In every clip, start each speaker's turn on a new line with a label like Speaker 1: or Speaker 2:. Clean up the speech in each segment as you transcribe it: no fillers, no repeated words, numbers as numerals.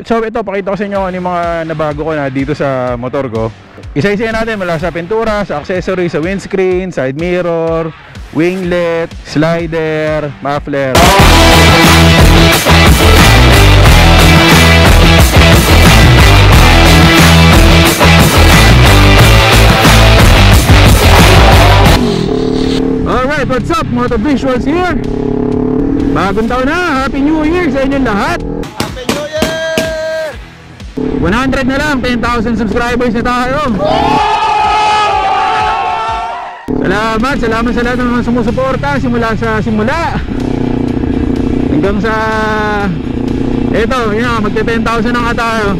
Speaker 1: So ito, pakita ko sa inyo ano yung mga nabago ko na dito sa motor ko. Isa-isa natin mula sa pintura, sa accessories, sa windscreen, side mirror, winglet, slider, muffler. Alright, what's up? Moto Visuals here. Bagong taon na, Happy New Year sa inyong lahat. 100 na lang, 10,000 subscribers na tayo. Salamat sa lahat ng mga sumusuporta simula hanggang sa eto, yun, magte 10,000 na nga tayo.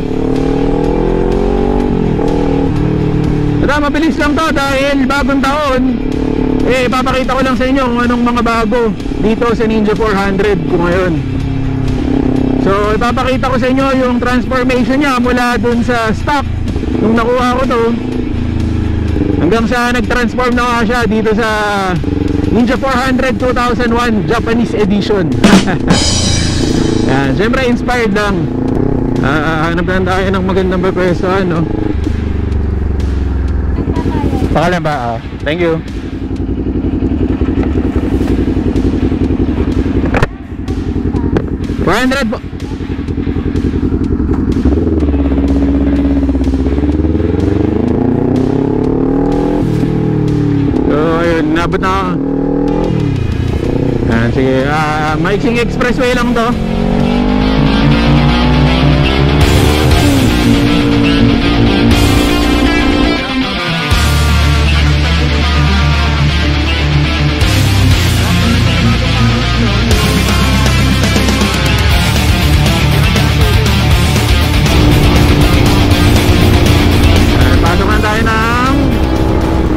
Speaker 1: Ito, mabilis lang to dahil bagong taon. Ipapakita ko lang sa inyo kung anong mga bago dito sa Ninja 400 ko ngayon. So ipapakita ko sa inyo yung transformation niya mula dun sa stock nung nakuha ko to hanggang sa nag-transform na nga siya dito sa Ninja 400 2001 Japanese edition. Yan, syempre inspired lang. Hanap lang tayo ng magandang pwestuhan, no? Pakalan ba? Thank you. $400 po. So ayun, nabot na ako. Sige, maiksing expressway lang to.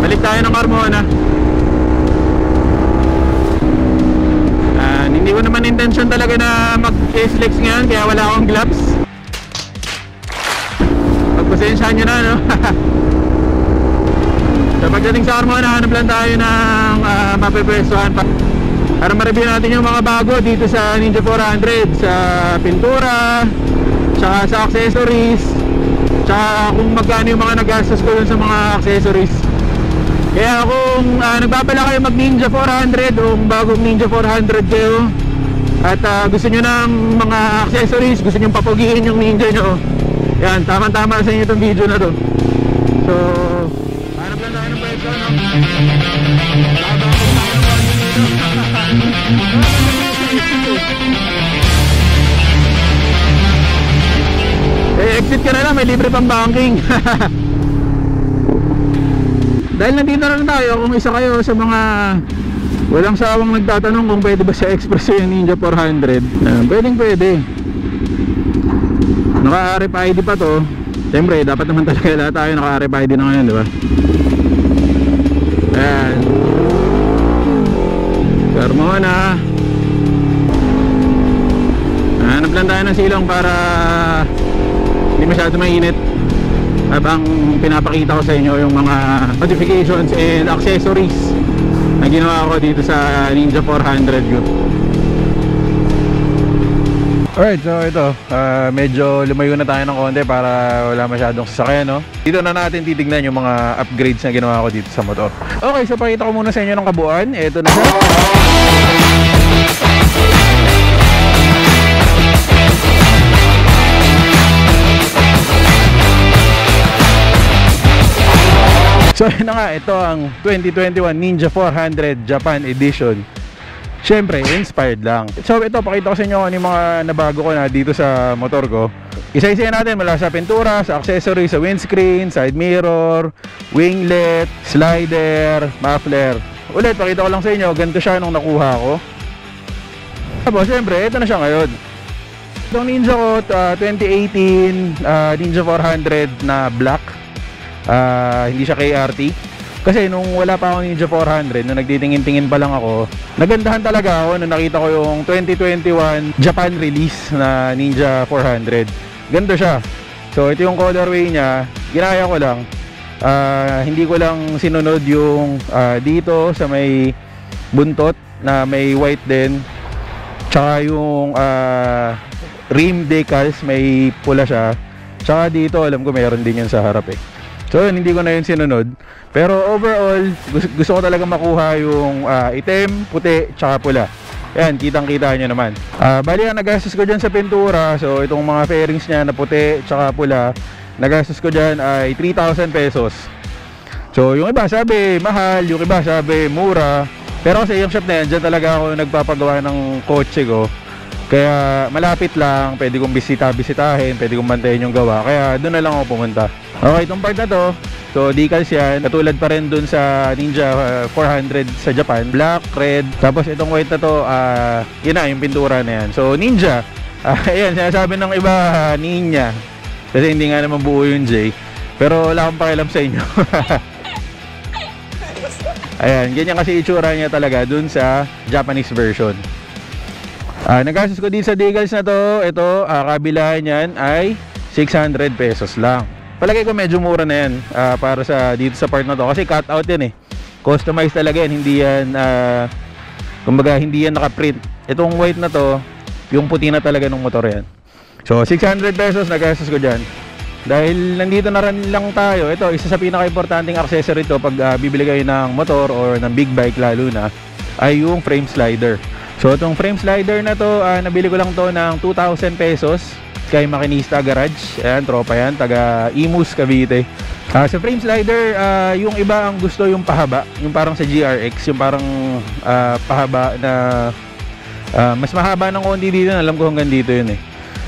Speaker 1: Balik tayo ng Carmona. Hindi ko naman intention talaga na mag-SLEX ngayon, kaya wala akong gloves. Pagpasensyahan nyo na, no? So pagdating sa Carmona, hanap lang tayo ng mapipwestuhan para ma-review natin yung mga bago dito sa Ninja 400, sa pintura, tsaka sa accessories, tsaka kung magkano yung mga nagastos ko dun sa mga accessories. Kaya kung nagbabala kayo mag Ninja 400 o bagong Ninja 400 kayo at gusto nyo ng mga accessories, gusto nyo papugiin yung Ninja nyo, yan, tama-tama sa inyo itong video na to. So hanap lang tayo ng pwesto, no? Exit ka na lang, may libre pang banking. Dahil nandito na lang tayo, kung isa kayo sa mga walang sawang nagtatanong kung pwede ba sa Expresso yung Ninja 400, pwede. Naka-RFID pa to. Siyempre, dapat naman talaga lahat tayo naka-RFID na ngayon, di ba? Ayan, Carmona. Hanap lang tayo ng silong para hindi masyado mainit habang pinapakita ko sa inyo yung mga modifications and accessories na ginawa ko dito sa Ninja 400 ko. Alright, so ito, medyo lumayo na tayo ng konti para wala masyadong sasakyan, no? Dito na natin titignan yung mga upgrades na ginawa ko dito sa motor. Okay, so pakita ko muna sa inyo ng kabuuan. Ito na siya. So yun na nga, ito ang 2021 Ninja 400 Japan Edition. Siyempre, inspired lang. So ito, pakita ko sa inyo ano yung mga nabago ko na dito sa motor ko. Isa-isa natin mula sa pintura, sa accessories, sa windscreen, side mirror, winglet, slider, muffler. Ulit, pakita ko lang sa inyo, ganito siya nung nakuha ko. Tapos siyempre, ito na siya ngayon. Itong Ninja ko, 2018 Ninja 400 na black. Hindi siya KRT. Kasi nung wala pa akong Ninja 400, nung nagtitingin-tingin pa lang ako, nagandahan talaga ako nung nakita ko yung 2021 Japan release na Ninja 400. Ganda siya. So ito yung colorway niya. Ginaya ko lang. Hindi ko lang sinunod yung dito sa may buntot na may white din. Tsaka yung rim decals, may pula siya. Tsaka dito alam ko meron din yun sa harap eh. So yun, hindi ko na yun sinunod. Pero overall, gusto ko talaga makuha yung itim, puti, tsaka pula. Ayan, kitang-kita nyo naman. Bali ang nagastos ko dyan sa pintura, so itong mga fairings niya na puti, tsaka pula, nagastos ko dyan ay 3,000 pesos. So yung iba sabi mahal, yung iba sabi mura. Pero kasi yung shop na yan, dyan talaga ako nagpapagawa ng kotse ko. Kaya malapit lang, pwede kong bisitahin, pwede kong bantayan yung gawa. Kaya doon na lang ako pumunta. Okay, itong part na to, so decals yan, katulad pa rin dun sa Ninja 400 sa Japan. Black, red, tapos itong white na to, yun na, yung pintura na yan. So Ninja, ayan, sinasabi ng iba, Ninja. Kasi hindi nga naman buo yung J. Pero wala akong pakialam sa inyo. Ayan, ganyan kasi itsura niya talaga dun sa Japanese version. Nagastos ko din sa decals na to, ito, kabilaan yan ay 600 pesos lang. Palagay ko medyo mura na yan para sa dito sa part na to kasi cut out yan eh. Customized talaga yan, hindi yan kumbaga hindi yan naka-print. Itong white na to, yung puti na talaga ng motor yan. So 600 pesos nagastos ko dyan. Dahil nandito na rin lang tayo, ito isa sa pinaka-importanting accessory to pag bibili kayo ng motor or ng big bike lalo na, ay yung frame slider. So itong frame slider na to, nabili ko lang to ng 2,000 pesos kay Makinista Garage. Ayan, tropa yan, taga Imus, Cavite. Sa frame slider, yung iba ang gusto yung pahaba, yung parang sa GRX, yung parang pahaba na mas mahaba ng konti dito, alam ko hanggang dito yun eh.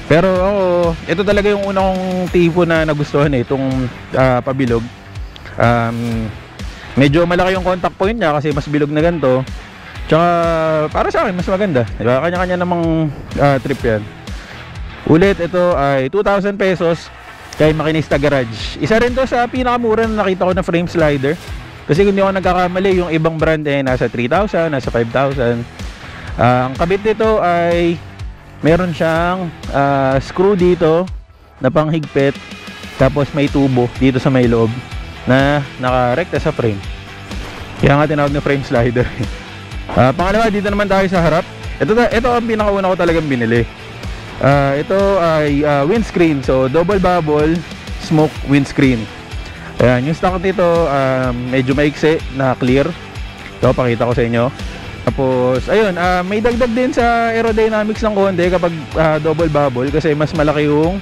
Speaker 1: Pero ako, ito talaga yung una kong tipo na nagustuhan eh, itong pabilog. Medyo malaki yung contact point niya kasi mas bilog na ganito. Tsaka para sa akin mas maganda, diba? Kanya-kanya namang trip yan. Ulit, ito ay 2,000 pesos kay Makinista Garage. Isa rin to sa pinakamura na nakita ko na frame slider. Kasi kung di ako nagkakamali, yung ibang brand eh nasa 3,000, nasa 5,000. Ang kabit nito ay meron siyang screw dito na panghigpit, tapos may tubo dito sa may loob na nakarekta sa frame. Kaya nga tinawag na frame slider. Pangalawa, dito naman tayo sa harap. Ito ang pinakauna ko talagang binili. Ito ay windscreen. So double bubble smoke windscreen. Ayan, yung stock nito medyo maiksi na clear. Ito, pakita ko sa inyo. Tapos, ayun, may dagdag din sa aerodynamics ng konti kapag double bubble kasi mas malaki yung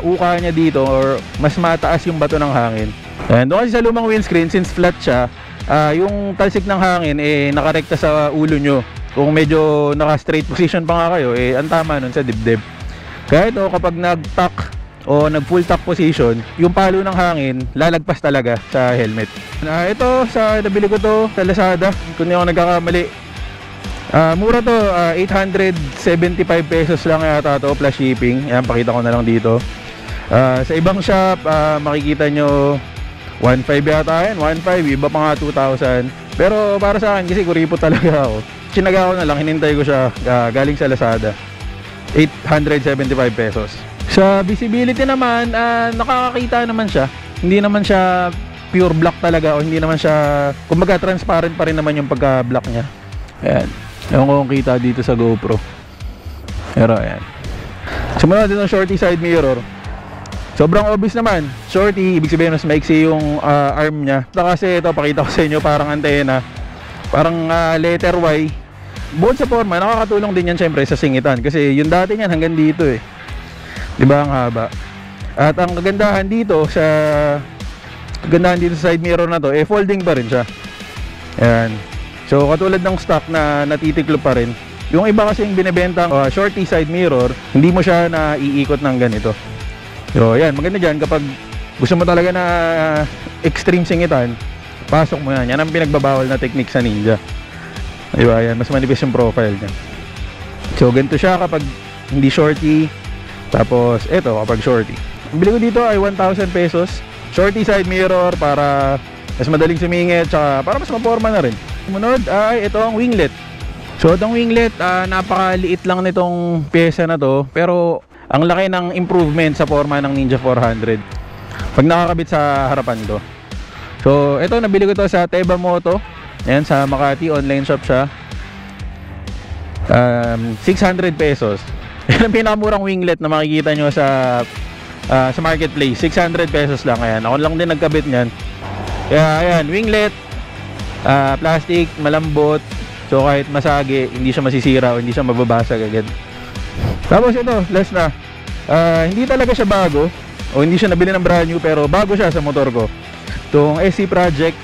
Speaker 1: uka niya dito or mas mataas yung bato ng hangin. And doon kasi sa lumang windscreen, since flat siya, yung talsik ng hangin nakarekta sa ulo nyo. Kung medyo naka-straight position pa nga kayo, ang tama nun sa dibdib. Kaya ito, kapag nag-tuck o nag-full tuck position, yung palo ng hangin lalagpas talaga sa helmet. Ito, nabili ko to sa Lazada, kung hindi ako nagkakamali. Mura to, 875 pesos lang yata to plus shipping. Ayan, pakita ko na lang dito. Sa ibang shop, makikita nyo 1.5 yata yan, 1.5, iba pa nga 2,000. Pero para sa akin, kasi kuripot talaga ako, sinaga ko na lang, hinintay ko siya galing sa Lazada. 875 pesos. Sa visibility naman, nakakakita naman siya. Hindi naman siya pure black talaga o hindi naman siya, kumbaga transparent pa rin naman yung pagka-black niya. Ayan. Ewan ko kung kita dito sa GoPro. Pero ayan. Sumunod din ang shorty side mirror. Sobrang obvious naman. Shorty, ibig sabihin mas maiksi yung arm niya. Kasi ito, pakita ko sa inyo, parang antena. Parang letter Y. Bukod sa forma, nakakatulong din yan syempre sa singitan. Kasi yung dati niyan hanggang dito eh. Diba ang haba. At ang kagandahan dito sa side mirror na to, folding pa rin siya. Ayan. So katulad ng stock na natitiklop pa rin. Yung iba kasi yung binibentang shorty side mirror, hindi mo siya naiikot ng ganito. So ayan, maganda dyan kapag gusto mo talaga na extreme singitan, pasok mo yan. Yan ang pinagbabawal na technique sa Ninja. Diba, ayan, mas manipis yung profile niya. So ganito siya kapag hindi shorty. Tapos eto kapag shorty. Ang bili ko dito ay 1,000 pesos. Shorty side mirror para mas madaling sumingit, tsaka para mas maporma na rin. Sumunod ay ito ang winglet. So itong winglet, napakaliit lang nitong pyesa na to, pero ang laki ng improvement sa forma ng Ninja 400 pag nakakabit sa harapan to. So ito, nabili ko to sa Teba Moto. Ayan, sa Makati, online shop siya. 600 pesos. Yan ang pinakamurang winglet na makikita nyo sa marketplace. 600 pesos lang. Ayan, ako lang din nagkabit nyan. Kaya ayan, winglet, plastic, malambot. So kahit masagi, hindi siya masisira o hindi siya mababasag agad. Tapos ito, last na. Hindi talaga siya bago o hindi siya nabili ng brand new, pero bago siya sa motor ko. Itong SC Project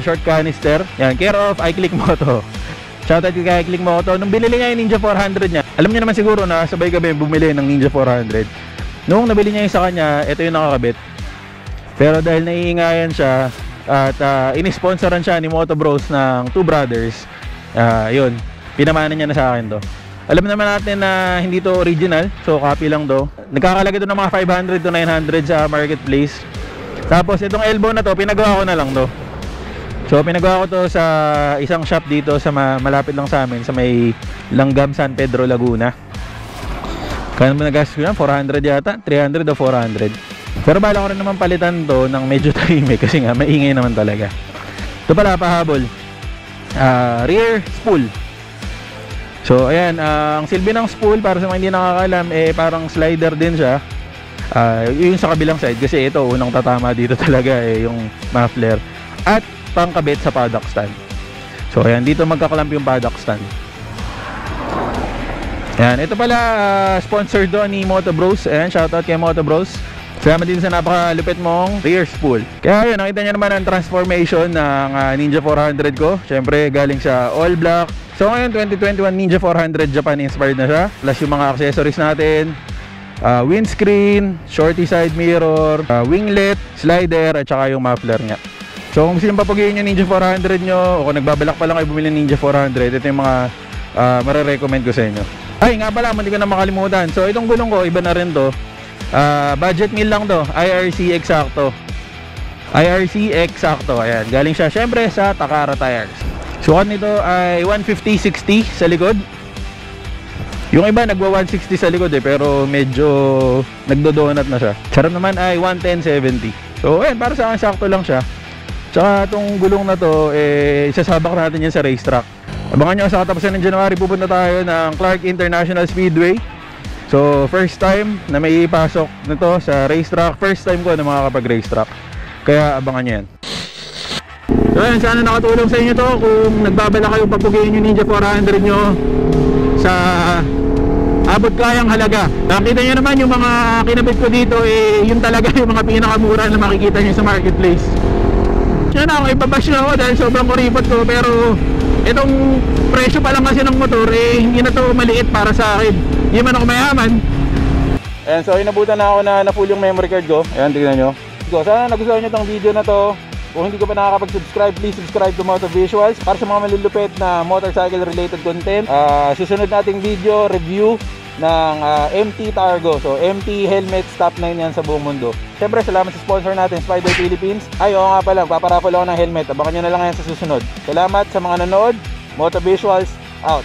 Speaker 1: short canister. Yan, care of iClick Moto. Shoutout kay iClick Moto. Nung binili niya yung Ninja 400 niya, alam niyo naman siguro na sabay kami bumili ng Ninja 400. Nung nabili niya yung sa kanya, ito yung nakakabit. Pero dahil naiingayan siya at inisponsoran siya ni Moto Bros ng Two Brothers, yun, pinamana niya na sa akin to. Alam naman natin na hindi to original, so copy lang to. Nagkakalaga to ng mga 500 to 900 sa marketplace. Tapos itong elbow na to, pinagawa ko na lang to. So pinagawa ko to sa isang shop dito sa malapit lang sa amin, sa may Langgam, San Pedro, Laguna. Kaya naman nagastos ko yan, 400 yata, 300 o 400. Pero bala ko rin naman palitan to ng medyo tahimik kasi nga maingay naman talaga. Ito pala, pahabol. Rear spool. So ayan, ang silbi ng spool para sa mga hindi nakakalam, parang slider din siya. Yung sa kabilang side kasi ito unang tatama dito talaga yung muffler at pangkabit sa paddock stand. So ayan, dito magkaklamp yung paddock stand. Ayan, ito pala sponsored doon ni Moto Bros. Ayan, shoutout kay Moto Bros. Salamat din sa napakalupit mong rear spool. Kaya yun, nakita nyo naman ang transformation ng Ninja 400 ko. Syempre galing sa all black. So ngayon 2021 Ninja 400 Japan inspired na siya. Plus yung mga accessories natin, windscreen, shorty side mirror, winglet, slider, at saka yung muffler niya. So kung gusto nyo papagiin yung Ninja 400 nyo, o kung nagbabalak pa lang kayo bumili ng Ninja 400, ito yung mga marirecommend ko sa inyo. Ay nga pala, hindi ko na makalimutan. So itong gulong ko, iba na rin to. Budget meal lang to, IRC Exacto. IRC Exacto, ayan. Galing siya syempre sa Takara Tires. Sukat nito ay 150/60 sa likod. Yung iba nagwa 160 sa likod pero medyo nagdo-donut na siya. Charap naman ay 110/70. So ayan, para sa akin sakto lang siya. Tsaka itong gulong na to, isasabak natin yan sa racetrack. Abangan nyo sa katapusan ng January, pupunta tayo ng Clark International Speedway. So first time na may ipasok nito sa racetrack. First time ko na makakapag-racetrack. Kaya abangan nyo yan. So ayan, sana nakatulong sa inyo to. Kung nagbabala kayong papugiin yung Ninja 400 nyo sa abot kayang halaga. Nakita nyo naman yung mga kinabit ko dito, yun talaga yung mga pinakamura na makikita nyo sa marketplace. Yan ako, ipabash na ako dahil sobrang kuripot ko. Pero itong presyo pa lang kasi ng motor, hindi na to maliit para sa akin. Hindi man ako mayaman. Ayan, so inabutan na ako na full yung memory card ko. Ayan, tignan nyo. So, sana nagustuhan nyo itong video na to. Kung hindi ko pa nakakapag-subscribe, please subscribe to Moto Visuals para sa mga malulupit na motorcycle related content. Susunod nating video, review ng MT Targo. So MT helmet top 9 yan sa buong mundo. Siyempre salamat sa sponsor natin, Spider Philippines. Ay, oo nga pala, paparapol ako ng helmet. Abangan nyo na lang yan sa susunod. Salamat sa mga nanood. Moto Visuals out.